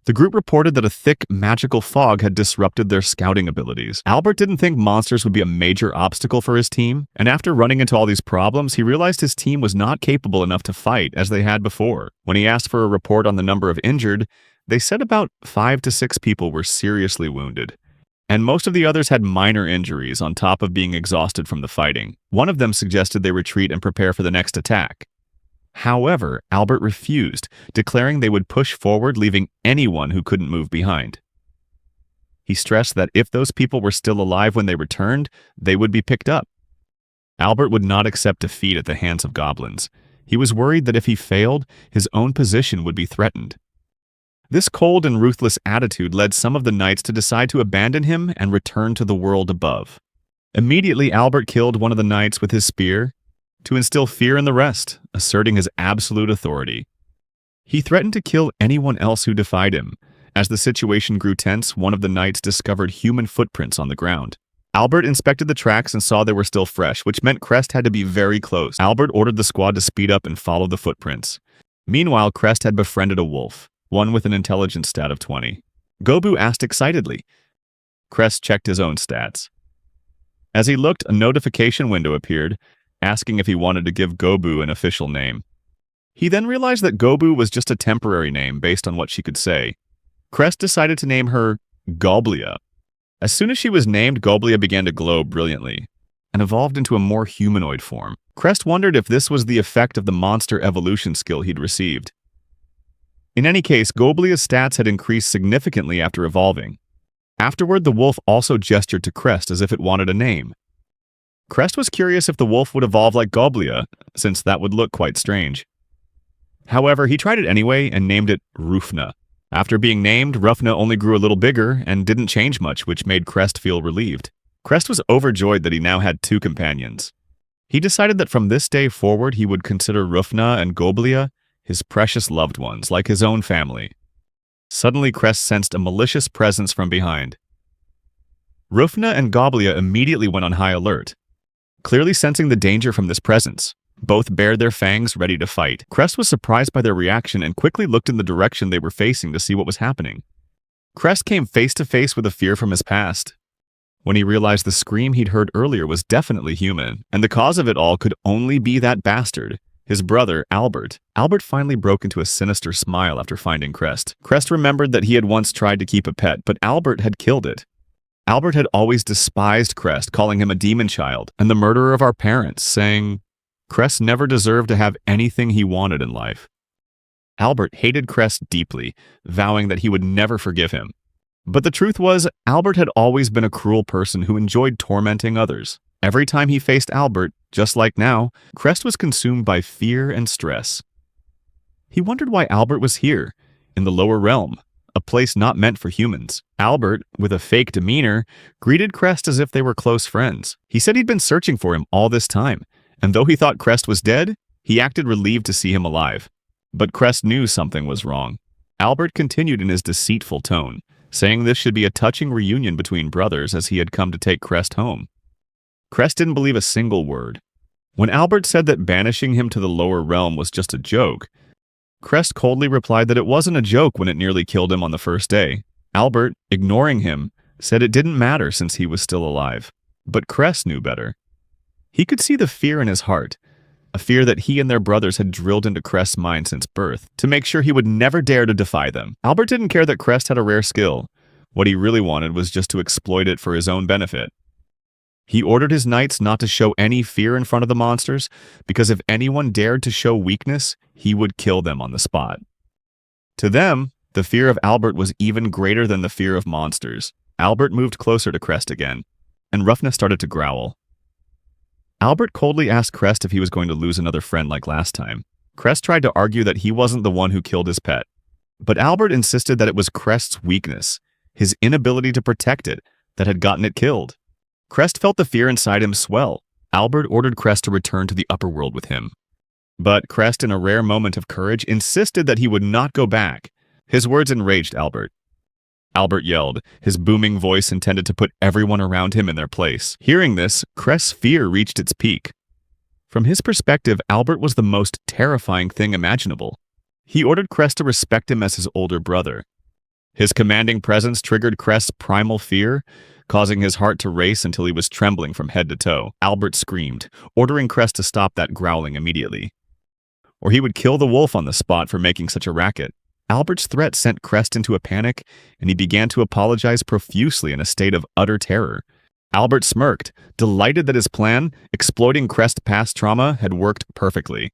The group reported that a thick, magical fog had disrupted their scouting abilities. Albert didn't think monsters would be a major obstacle for his team, and after running into all these problems, he realized his team was not capable enough to fight as they had before. When he asked for a report on the number of injured, they said about 5 to 6 people were seriously wounded, and most of the others had minor injuries on top of being exhausted from the fighting. One of them suggested they retreat and prepare for the next attack. However, Albert refused, declaring they would push forward, leaving anyone who couldn't move behind. He stressed that if those people were still alive when they returned, they would be picked up. Albert would not accept defeat at the hands of goblins. He was worried that if he failed, his own position would be threatened. This cold and ruthless attitude led some of the knights to decide to abandon him and return to the world above. Immediately, Albert killed one of the knights with his spear to instill fear in the rest, asserting his absolute authority. He threatened to kill anyone else who defied him. As the situation grew tense, one of the knights discovered human footprints on the ground. Albert inspected the tracks and saw they were still fresh, which meant Crest had to be very close. Albert ordered the squad to speed up and follow the footprints. Meanwhile, Crest had befriended a wolf, one with an intelligence stat of 20. Gobu asked excitedly. Crest checked his own stats. As he looked, a notification window appeared, asking if he wanted to give Gobu an official name. He then realized that Gobu was just a temporary name based on what she could say. Crest decided to name her Goblia. As soon as she was named, Goblia began to glow brilliantly and evolved into a more humanoid form. Crest wondered if this was the effect of the monster evolution skill he'd received. In any case, Goblia's stats had increased significantly after evolving. Afterward, the wolf also gestured to Crest as if it wanted a name. Crest was curious if the wolf would evolve like Goblia, since that would look quite strange. However, he tried it anyway and named it Rufna. After being named, Rufna only grew a little bigger and didn't change much, which made Crest feel relieved. Crest was overjoyed that he now had 2 companions. He decided that from this day forward he would consider Rufna and Goblia his precious loved ones, like his own family. Suddenly, Crest sensed a malicious presence from behind. Rufna and Goblia immediately went on high alert, clearly sensing the danger from this presence. Both bared their fangs, ready to fight. Crest was surprised by their reaction and quickly looked in the direction they were facing to see what was happening. Crest came face to face with a fear from his past, when he realized the scream he'd heard earlier was definitely human, and the cause of it all could only be that bastard, his brother, Albert. Albert finally broke into a sinister smile after finding Crest. Crest remembered that he had once tried to keep a pet, but Albert had killed it. Albert had always despised Crest, calling him a demon child and the murderer of our parents, saying Crest never deserved to have anything he wanted in life. Albert hated Crest deeply, vowing that he would never forgive him. But the truth was, Albert had always been a cruel person who enjoyed tormenting others. Every time he faced Albert, just like now, Crest was consumed by fear and stress. He wondered why Albert was here, in the lower realm, a place not meant for humans. Albert, with a fake demeanor, greeted Crest as if they were close friends. He said he'd been searching for him all this time, and though he thought Crest was dead, he acted relieved to see him alive. But Crest knew something was wrong. Albert continued in his deceitful tone, saying this should be a touching reunion between brothers as he had come to take Crest home. Crest didn't believe a single word. When Albert said that banishing him to the lower realm was just a joke, Crest coldly replied that it wasn't a joke when it nearly killed him on the first day. Albert, ignoring him, said it didn't matter since he was still alive. But Crest knew better. He could see the fear in his heart, a fear that he and their brothers had drilled into Crest's mind since birth, to make sure he would never dare to defy them. Albert didn't care that Crest had a rare skill. What he really wanted was just to exploit it for his own benefit. He ordered his knights not to show any fear in front of the monsters, because if anyone dared to show weakness, he would kill them on the spot. To them, the fear of Albert was even greater than the fear of monsters. Albert moved closer to Crest again, and Rufna started to growl. Albert coldly asked Crest if he was going to lose another friend like last time. Crest tried to argue that he wasn't the one who killed his pet, but Albert insisted that it was Crest's weakness, his inability to protect it, that had gotten it killed. Crest felt the fear inside him swell. Albert ordered Crest to return to the upper world with him. But Crest, in a rare moment of courage, insisted that he would not go back, His words enraged Albert. Albert yelled, his booming voice intended to put everyone around him in their place. Hearing this, Crest's fear reached its peak. From his perspective, Albert was the most terrifying thing imaginable. He ordered Crest to respect him as his older brother. His commanding presence triggered Crest's primal fear, causing his heart to race until he was trembling from head to toe. Albert screamed, ordering Crest to stop that growling immediately, or he would kill the wolf on the spot for making such a racket. Albert's threat sent Crest into a panic, and he began to apologize profusely in a state of utter terror. Albert smirked, delighted that his plan, exploiting Crest's past trauma, had worked perfectly.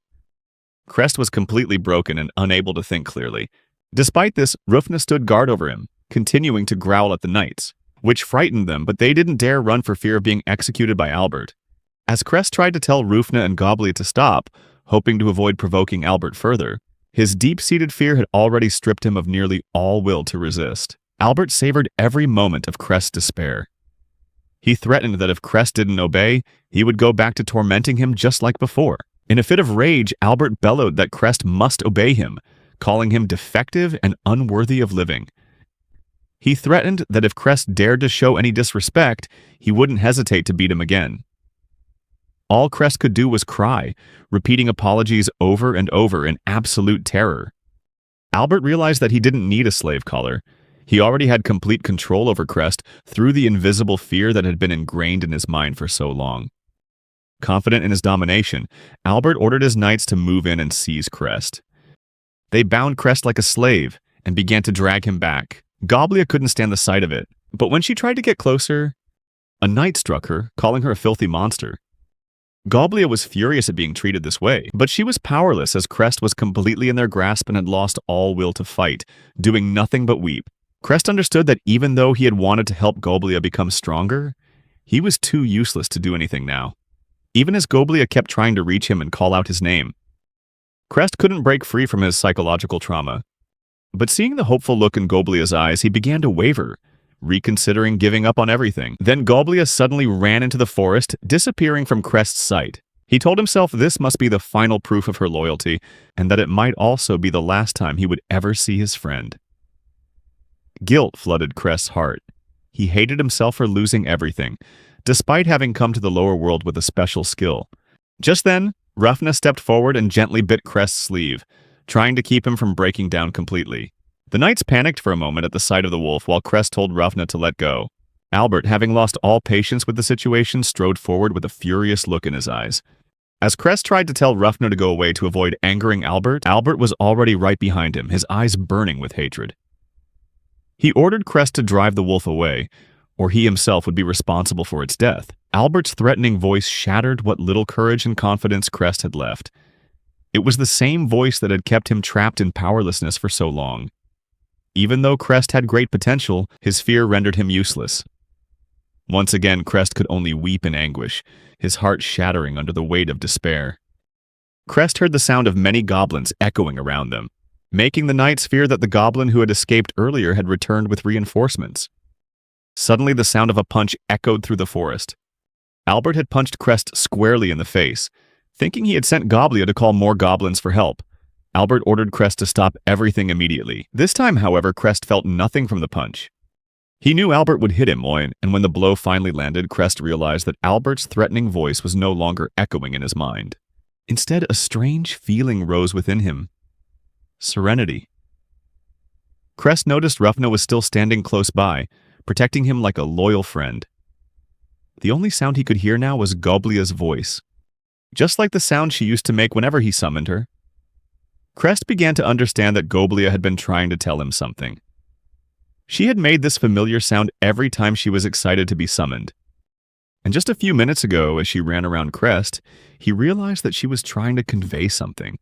Crest was completely broken and unable to think clearly. Despite this, Rufna stood guard over him, continuing to growl at the knights, which frightened them, but they didn't dare run for fear of being executed by Albert. As Crest tried to tell Rufna and Goblia to stop, hoping to avoid provoking Albert further, his deep-seated fear had already stripped him of nearly all will to resist. Albert savored every moment of Crest's despair. He threatened that if Crest didn't obey, he would go back to tormenting him just like before. In a fit of rage, Albert bellowed that Crest must obey him, calling him defective and unworthy of living. He threatened that if Crest dared to show any disrespect, he wouldn't hesitate to beat him again. All Crest could do was cry, repeating apologies over and over in absolute terror. Albert realized that he didn't need a slave collar. He already had complete control over Crest through the invisible fear that had been ingrained in his mind for so long. Confident in his domination, Albert ordered his knights to move in and seize Crest. They bound Crest like a slave and began to drag him back. Goblia couldn't stand the sight of it, but when she tried to get closer, a knight struck her, calling her a filthy monster. Goblia was furious at being treated this way, but she was powerless as Crest was completely in their grasp and had lost all will to fight, doing nothing but weep. Crest understood that even though he had wanted to help Goblia become stronger, he was too useless to do anything now, even as Goblia kept trying to reach him and call out his name. Crest couldn't break free from his psychological trauma, but seeing the hopeful look in Goblia's eyes, he began to waver, reconsidering giving up on everything. Then Goblia suddenly ran into the forest, disappearing from Crest's sight. He told himself this must be the final proof of her loyalty, and that it might also be the last time he would ever see his friend. Guilt flooded Crest's heart. He hated himself for losing everything, despite having come to the lower world with a special skill. Just then, Rufna stepped forward and gently bit Crest's sleeve, trying to keep him from breaking down completely. The knights panicked for a moment at the sight of the wolf while Crest told Rufna to let go. Albert, having lost all patience with the situation, strode forward with a furious look in his eyes. As Crest tried to tell Rufna to go away to avoid angering Albert, Albert was already right behind him, his eyes burning with hatred. He ordered Crest to drive the wolf away, or he himself would be responsible for its death. Albert's threatening voice shattered what little courage and confidence Crest had left. It was the same voice that had kept him trapped in powerlessness for so long. Even though Crest had great potential, his fear rendered him useless. Once again, Crest could only weep in anguish, his heart shattering under the weight of despair. Crest heard the sound of many goblins echoing around them, making the knights fear that the goblin who had escaped earlier had returned with reinforcements. Suddenly, the sound of a punch echoed through the forest. Albert had punched Crest squarely in the face, thinking he had sent Goblia to call more goblins for help. Albert ordered Crest to stop everything immediately. This time, however, Crest felt nothing from the punch. He knew Albert would hit him, and when the blow finally landed, Crest realized that Albert's threatening voice was no longer echoing in his mind. Instead, a strange feeling rose within him. Serenity. Crest noticed Rufna was still standing close by, protecting him like a loyal friend. The only sound he could hear now was Goblia's voice, just like the sound she used to make whenever he summoned her. Crest began to understand that Goblia had been trying to tell him something. She had made this familiar sound every time she was excited to be summoned. And just a few minutes ago, as she ran around Crest, he realized that she was trying to convey something.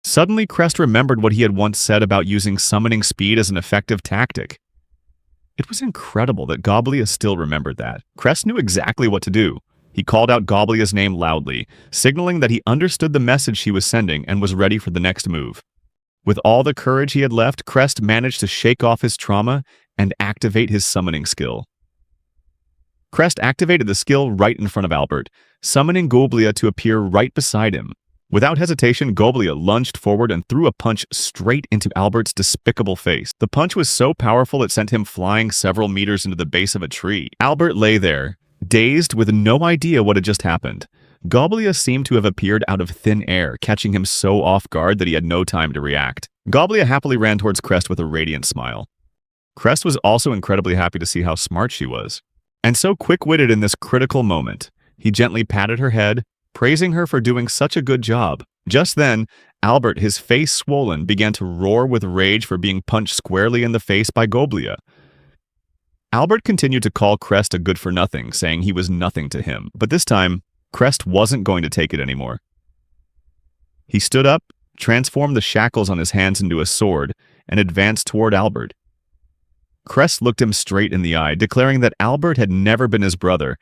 Suddenly, Crest remembered what he had once said about using summoning speed as an effective tactic. It was incredible that Goblia still remembered that. Crest knew exactly what to do. He called out Goblia's name loudly, signaling that he understood the message she was sending and was ready for the next move. With all the courage he had left, Crest managed to shake off his trauma and activate his summoning skill. Crest activated the skill right in front of Albert, summoning Goblia to appear right beside him. Without hesitation, Goblia lunged forward and threw a punch straight into Albert's despicable face. The punch was so powerful it sent him flying several meters into the base of a tree. Albert lay there, dazed with no idea what had just happened. Goblia seemed to have appeared out of thin air, catching him so off guard that he had no time to react. Goblia happily ran towards Crest with a radiant smile. Crest was also incredibly happy to see how smart she was, and so quick-witted in this critical moment. He gently patted her head, praising her for doing such a good job. Just then, Albert, his face swollen, began to roar with rage for being punched squarely in the face by Goblia. Albert continued to call Crest a good-for-nothing, saying he was nothing to him, but this time, Crest wasn't going to take it anymore. He stood up, transformed the shackles on his hands into a sword, and advanced toward Albert. Crest looked him straight in the eye, declaring that Albert had never been his brother,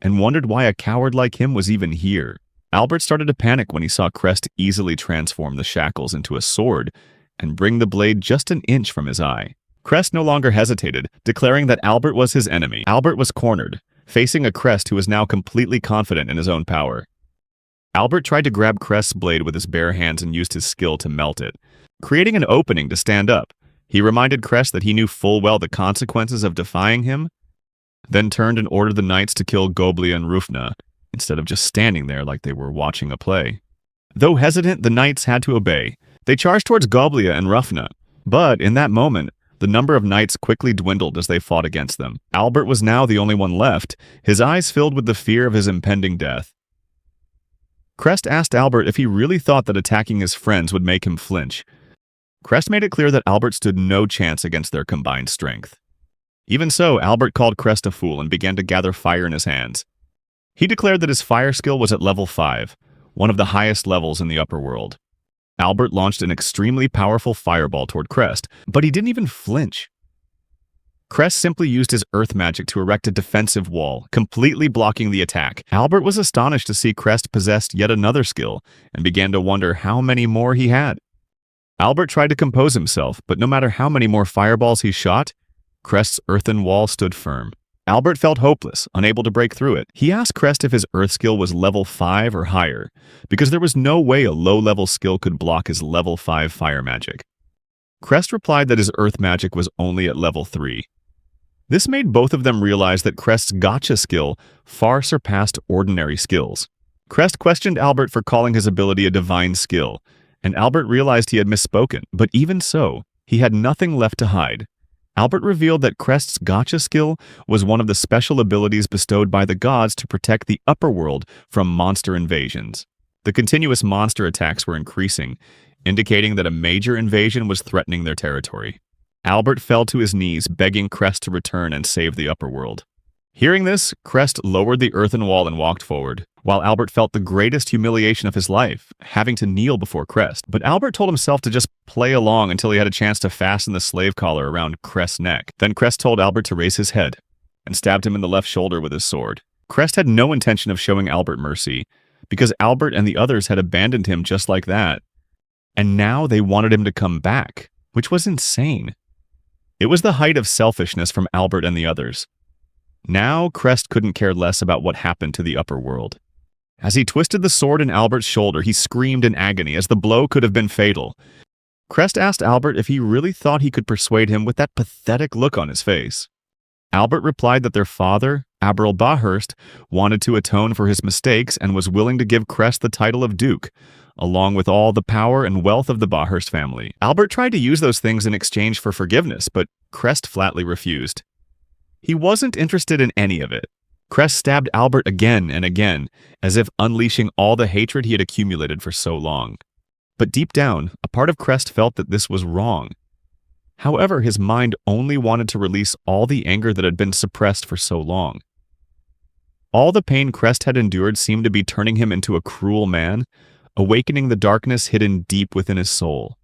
and wondered why a coward like him was even here. Albert started to panic when he saw Crest easily transform the shackles into a sword and bring the blade just an inch from his eye. Crest no longer hesitated, declaring that Albert was his enemy. Albert was cornered, facing a Crest who was now completely confident in his own power. Albert tried to grab Crest's blade with his bare hands and used his skill to melt it, creating an opening to stand up. He reminded Crest that he knew full well the consequences of defying him, then turned and ordered the knights to kill Goblia and Rufna, instead of just standing there like they were watching a play. Though hesitant, the knights had to obey. They charged towards Goblia and Rufna, but in that moment, the number of knights quickly dwindled as they fought against them. Albert was now the only one left, his eyes filled with the fear of his impending death. Crest asked Albert if he really thought that attacking his friends would make him flinch. Crest made it clear that Albert stood no chance against their combined strength. Even so, Albert called Crest a fool and began to gather fire in his hands. He declared that his fire skill was at level 5, one of the highest levels in the upper world. Albert launched an extremely powerful fireball toward Crest, but he didn't even flinch. Crest simply used his earth magic to erect a defensive wall, completely blocking the attack. Albert was astonished to see Crest possessed yet another skill, and began to wonder how many more he had. Albert tried to compose himself, but no matter how many more fireballs he shot, Crest's earthen wall stood firm. Albert felt hopeless, unable to break through it. He asked Crest if his earth skill was level 5 or higher, because there was no way a low-level skill could block his level 5 fire magic. Crest replied that his earth magic was only at level 3. This made both of them realize that Crest's gotcha skill far surpassed ordinary skills. Crest questioned Albert for calling his ability a divine skill, and Albert realized he had misspoken, but even so, he had nothing left to hide. Albert revealed that Crest's gotcha skill was one of the special abilities bestowed by the gods to protect the upper world from monster invasions. The continuous monster attacks were increasing, indicating that a major invasion was threatening their territory. Albert fell to his knees, begging Crest to return and save the upper world. Hearing this, Crest lowered the earthen wall and walked forward, while Albert felt the greatest humiliation of his life, having to kneel before Crest. But Albert told himself to just play along until he had a chance to fasten the slave collar around Crest's neck. Then Crest told Albert to raise his head, and stabbed him in the left shoulder with his sword. Crest had no intention of showing Albert mercy, because Albert and the others had abandoned him just like that. And now they wanted him to come back, which was insane. It was the height of selfishness from Albert and the others. Now, Crest couldn't care less about what happened to the upper world. As he twisted the sword in Albert's shoulder, he screamed in agony, as the blow could have been fatal. Crest asked Albert if he really thought he could persuade him with that pathetic look on his face. Albert replied that their father, Aberil Bahurst, wanted to atone for his mistakes and was willing to give Crest the title of Duke, along with all the power and wealth of the Bahurst family. Albert tried to use those things in exchange for forgiveness, but Crest flatly refused. He wasn't interested in any of it. Crest stabbed Albert again and again, as if unleashing all the hatred he had accumulated for so long. But deep down, a part of Crest felt that this was wrong. However, his mind only wanted to release all the anger that had been suppressed for so long. All the pain Crest had endured seemed to be turning him into a cruel man, awakening the darkness hidden deep within his soul.